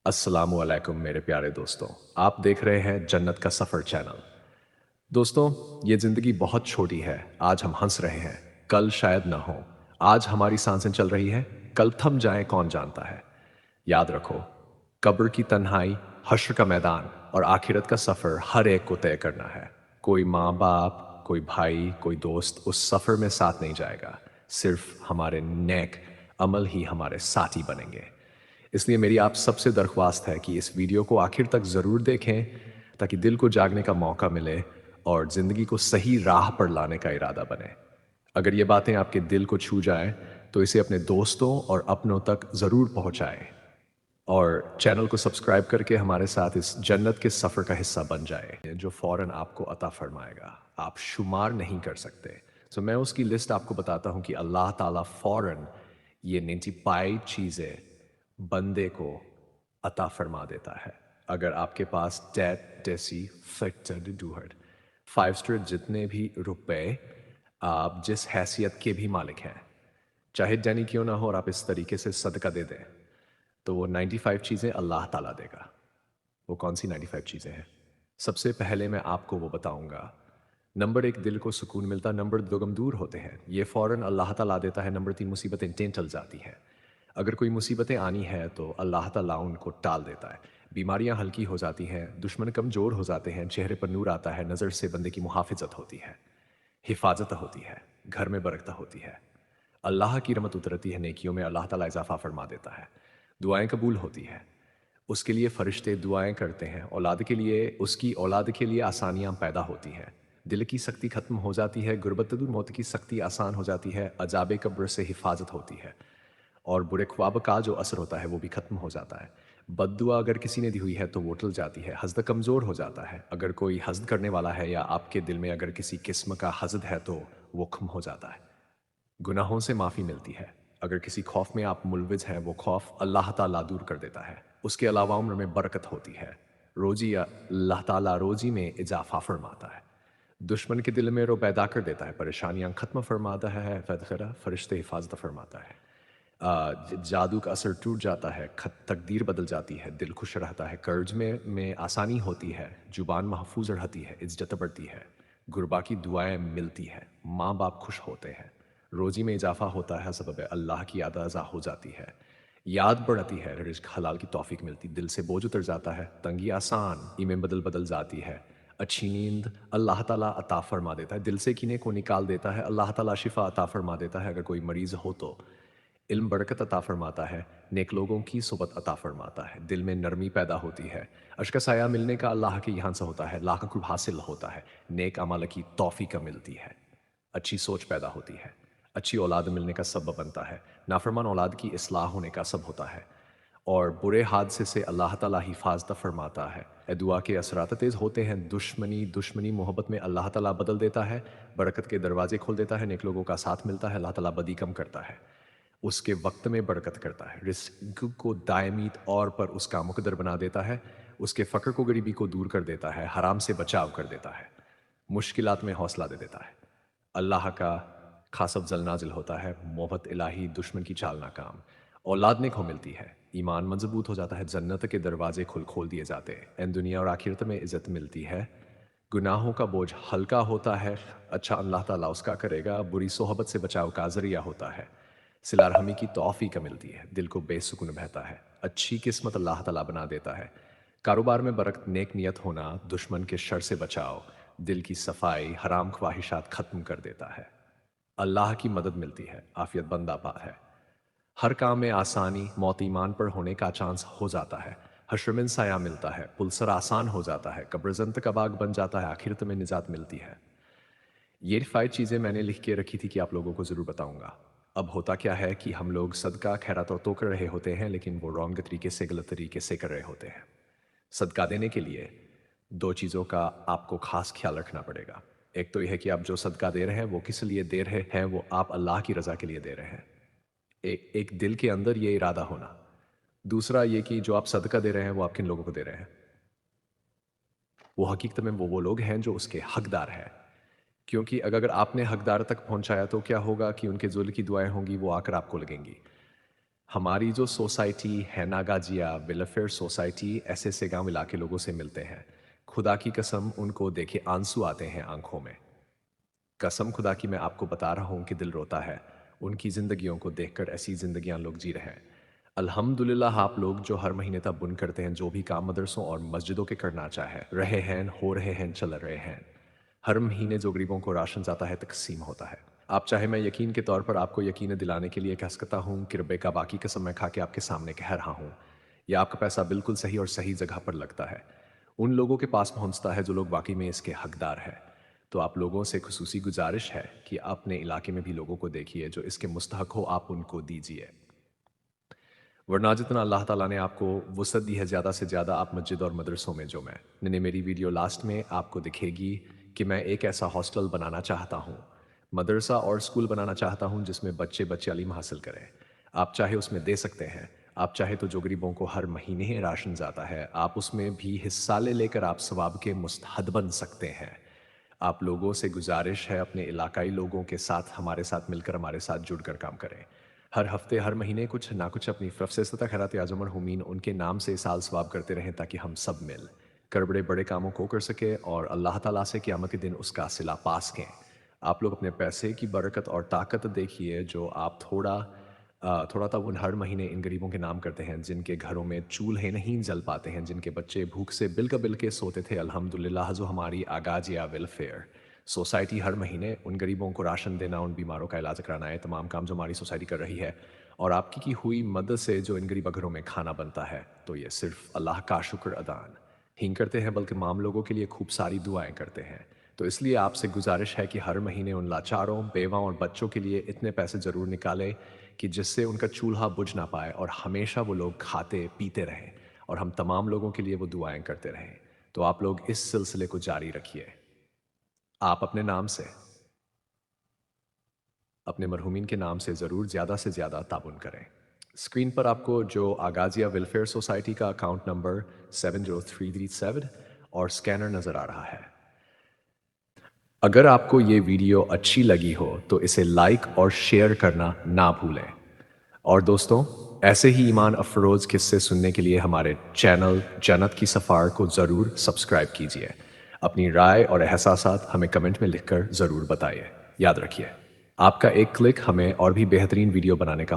अस्सलामु अलैकुम मेरे प्यारे दोस्तों। आप देख रहे हैं जन्नत का सफ़र चैनल। दोस्तों, ये ज़िंदगी बहुत छोटी है। आज हम हंस रहे हैं, कल शायद ना हो। आज हमारी सांसें चल रही हैं, कल थम जाएं कौन जानता है। याद रखो, कब्र की तन्हाई, हश्र का मैदान और आखिरत का सफ़र हर एक को तय करना है। कोई माँ बाप, कोई भाई, कोई दोस्त उस सफ़र में साथ नहीं जाएगा। सिर्फ हमारे नेक अमल ही हमारे साथी बनेंगे। इसलिए मेरी आप सबसे दरख्वास्त है कि इस वीडियो को आखिर तक ज़रूर देखें ताकि दिल को जागने का मौका मिले और ज़िंदगी को सही राह पर लाने का इरादा बने। अगर ये बातें आपके दिल को छू जाएं तो इसे अपने दोस्तों और अपनों तक ज़रूर पहुंचाएं और चैनल को सब्सक्राइब करके हमारे साथ इस जन्नत के सफ़र का हिस्सा बन जाए जो फ़ौरन आपको अता फरमाएगा। आप शुमार नहीं कर सकते। तो मैं उसकी लिस्ट आपको बताता हूँ कि अल्लाह ताला फ़ौरन ये 95 चीज़ें बंदे को अता फरमा देता है। अगर आपके पास डेट डेसी फिक्टेड डूहर्ड 5 स्टार जितने भी रुपए आप जिस हैसियत के भी मालिक हैं, चाहे डैनी क्यों ना हो और आप इस तरीके से सदका दे दें तो वो 95 चीज़ें अल्लाह ताला देगा। वो कौन सी 95 चीज़ें हैं? सबसे पहले मैं आपको वो बताऊंगा। नंबर एक, दिल को सुकून मिलता। नंबर दो, गम दूर होते हैं, ये फ़ौरन अल्लाह ताला देता है। नंबर तीन, मुसीबतें टेंटल जाती हैं। अगर कोई मुसीबतें आनी है तो अल्लाह ताला उनको टाल देता है। बीमारियां हल्की हो जाती हैं, दुश्मन कमज़ोर हो जाते हैं, चेहरे पर नूर आता है, नज़र से बंदे की मुहाफ़िज़त होती है, हिफाजत होती है, घर में बरकत होती है, अल्लाह की रहमत उतरती है, नेकियों में अल्लाह ताला इजाफ़ा फरमा देता है, दुआएं कबूल होती है, उसके लिए फ़रिश्ते दुआएं करते हैं, औलाद के लिए, उसकी औलाद के लिए आसानियां पैदा होती हैं, दिल की सख्ती ख़त्म हो जाती है, गुर्बत मौत की सख्ती आसान हो जाती है, अजाब कब्र से हिफाजत होती है और बुरे ख्वाब का जो असर होता है वो भी ख़त्म हो जाता है। बद्दुआ अगर किसी ने दी हुई है तो वो टल जाती है। हस्द कमज़ोर हो जाता है, अगर कोई हस्द करने वाला है या आपके दिल में अगर किसी किस्म का हसद है तो वो खम हो जाता है। गुनाहों से माफ़ी मिलती है, अगर किसी खौफ में आप मुलविज़ हैं वो खौफ अल्लाह ताला दूर कर देता है। उसके अलावा उम्र में बरकत होती है, रोज़ी या अल्लाह ताला रोज़ी में इजाफ़ा फरमाता है, दुश्मन के दिल में रो पैदा कर देता है, परेशानियां ख़त्म फरमाता है, फरिश्ते हिफाजत फरमाता है, जादू का असर टूट जाता है, तकदीर बदल जाती है, दिल खुश रहता है, कर्ज में आसानी होती है, जुबान महफूज रहती है, इज्जत बढ़ती है, गुरबा की दुआएं मिलती है, माँ बाप खुश होते हैं, रोज़ी में इजाफा होता है, सबब अल्लाह की याद अज़ा हो जाती है, याद बढ़ती है, रिज़्क हलाल की तौफीक मिलती, दिल से बोझ उतर जाता है, तंगी आसान, ईमें बदल बदल जाती है, अच्छी नींद अल्लाह ताला अता फरमा देता है, दिल से कीने को निकाल देता है, अल्लाह ताला शिफा अता फरमा देता है, अगर कोई मरीज़ हो तो इल्म बरकत अता फरमाता है, नेक लोगों की सोबत अता फरमाता है, दिल में नरमी पैदा होती है, अर्श का साया मिलने का अल्लाह के यहाँ से होता है, लाख कुर्ब हासिल होता है, नेक अमल की तौफीक मिलती है, अच्छी सोच पैदा होती है, अच्छी औलाद मिलने का सबब बनता है, नाफरमान औलाद की इस्लाह होने का सब होता है और बुरे हादसे से अल्लाह ताला हिफाजत फरमाता है। ए दुआ के असरात तेज़ होते हैं, दुश्मनी दुश्मनी मोहब्बत में अल्लाह ताला बदल देता है, बरकत के दरवाजे खोल देता है, नेक लोगों का साथ मिलता है, अल्लाह ताला बदी कम करता है, उसके वक्त में बरकत करता है, रिस्क को दायमी तौर पर उसका मुकद्दर बना देता है, उसके फ़क्र को गरीबी को दूर कर देता है, हराम से बचाव कर देता है, मुश्किलात में हौसला दे देता है, अल्लाह का खास अफ़ज़ल नाजिल होता है, मोहब्बत इलाही दुश्मन की चाल नाकाम, औलाद नेक हो मिलती है, ईमान मजबूत हो जाता है, जन्नत के दरवाजे खोल दिए जाते हैं, एन दुनिया और आखिरत में इज़्ज़त मिलती है, गुनाहों का बोझ हल्का होता है, अच्छा अल्लाह ताला उसका करेगा, बुरी सोहबत से बचाव का ज़रिया होता है, सिला रहमी की तौफ़ीक मिलती है, दिल को बेसुकून बहता है, अच्छी किस्मत अल्लाह ताला बना देता है, कारोबार में बरकत, नेक नियत होना, दुश्मन के शर से बचाव, दिल की सफाई, हराम ख्वाहिशात ख़त्म कर देता है, अल्लाह की मदद मिलती है, आफियत बंदा पा है, हर काम में आसानी, मौत ईमान पर होने का चांस हो जाता है, हश्र में साया मिलता है, पुलसर आसान हो जाता है, कब्रजंत का बाग बन जाता है, आखिरत में निजात मिलती है। ये 5 चीज़ें मैंने लिख के रखी थी कि आप लोगों को ज़रूर बताऊंगा। अब होता क्या है कि हम लोग सदका खैरात तो कर रहे होते हैं लेकिन वो रॉन्ग तरीके से, गलत तरीके से कर रहे होते हैं। सदका देने के लिए 2 चीज़ों का आपको खास ख्याल रखना पड़ेगा। एक तो ये है कि आप जो सदका दे रहे हैं वो किस लिए दे रहे हैं, वो आप अल्लाह की रज़ा के लिए दे रहे हैं। एक दिल के अंदर ये इरादा होना। दूसरा ये कि जो आप सदका दे रहे हैं वो आप किन लोगों को दे रहे हैं। वो हकीकत में वो लोग हैं जो उसके हकदार हैं। क्योंकि अगर आपने हकदार तक पहुंचाया तो क्या होगा कि उनके जुल्म की दुआएं होंगी, वो आकर आपको लगेंगी। हमारी जो सोसाइटी है नागाजिया वेलफेयर सोसाइटी ऐसे से गांव इलाके लोगों से मिलते हैं। खुदा की कसम उनको देखे आंसू आते हैं आंखों में। कसम खुदा की मैं आपको बता रहा हूँ कि दिल रोता है उनकी ज़िंदगियों को देखकर ऐसी ज़िंदगियां लोग जी रहे हैं। अल्हम्दुलिल्लाह आप लोग जो हर महीने तक बुन करते हैं जो भी काम मदरसों और मस्जिदों के करना चाहे रहे हैं हो रहे हैं चल रहे हैं। हर महीने जो गरीबों को राशन जाता है तकसीम होता है। आप चाहे मैं यकीन के तौर पर आपको यकीन दिलाने के लिए कह सकता हूँ कि रब्बे का बाकी कसम मैं खा के आपके सामने कह रहा हूँ यह आपका पैसा बिल्कुल सही और सही जगह पर लगता है। उन लोगों के पास पहुंचता है जो लोग वाकई में इसके हकदार है। तो आप लोगों से खुसूसी गुजारिश है कि अपने इलाके में भी लोगों को देखिए जो इसके मुस्तहक हो आप उनको दीजिए। वरना जितना अल्लाह ताला ने आपको वसअत दी है ज़्यादा से ज़्यादा आप मस्जिद और मदरसों में जो मैंने मेरी वीडियो लास्ट में आपको दिखेगी कि मैं एक ऐसा हॉस्टल बनाना चाहता हूँ मदरसा और स्कूल बनाना चाहता हूँ जिसमें बच्चे बच्चे अलीम हासिल करें। आप चाहे उसमें दे सकते हैं। आप चाहे तो जो गरीबों को हर महीने ही राशन जाता है आप उसमें भी हिस्सा ले लेकर आप सवाब के मुस्तहद बन सकते हैं। आप लोगों से गुजारिश है अपने इलाकाई लोगों के साथ हमारे साथ मिलकर हमारे साथ जुड़कर काम करें। हर हफ्ते हर महीने कुछ ना कुछ अपनी तरफ से सतह खैरात आजम और हुमीन उनके नाम से साल सवाब करते रहें ताकि हम सब मिल कर बड़े बड़े कामों को कर सके और अल्लाह ताला से क़यामत के दिन उसका सिला पा सकें। आप लोग अपने पैसे की बरकत और ताकत देखिए जो आप थोड़ा सा उन हर महीने इन गरीबों के नाम करते हैं जिनके घरों में चूल्हे नहीं जल पाते हैं जिनके बच्चे भूख से बिल के सोते थे। अल्हम्दुलिल्लाह जो हमारी आगाज या वेलफेयर सोसाइटी हर महीने उन गरीबों को राशन देना उन बीमारों का इलाज कराना है तमाम काम जो हमारी सोसाइटी कर रही है और आपकी की हुई मदद से जो इन गरीब घरों में खाना बनता है तो ये सिर्फ अल्लाह का शुक्र अदान ही करते हैं बल्कि तमाम लोगों के लिए खूब सारी दुआएं करते हैं। तो इसलिए आपसे गुजारिश है कि हर महीने उन लाचारों बेवाओं और बच्चों के लिए इतने पैसे ज़रूर निकालें कि जिससे उनका चूल्हा बुझ ना पाए और हमेशा वो लोग खाते पीते रहें और हम तमाम लोगों के लिए वो दुआएं करते रहें। तो आप लोग इस सिलसिले को जारी रखिए। आप अपने नाम से अपने मरहूमिन के नाम से ज़रूर ज़्यादा से ज़्यादा ताउन करें। स्क्रीन पर आपको जो आगाजिया वेलफेयर सोसाइटी का अकाउंट नंबर 70337 और स्कैनर नज़र आ रहा है। अगर आपको ये वीडियो अच्छी लगी हो तो इसे लाइक और शेयर करना ना भूलें। और दोस्तों ऐसे ही ईमान अफरोज़ किस्से सुनने के लिए हमारे चैनल जन्नत की सफ़ार को ज़रूर सब्सक्राइब कीजिए। अपनी राय और एहसासात हमें कमेंट में लिखकर ज़रूर बताइए। याद रखिए आपका एक क्लिक हमें और भी बेहतरीन वीडियो बनाने का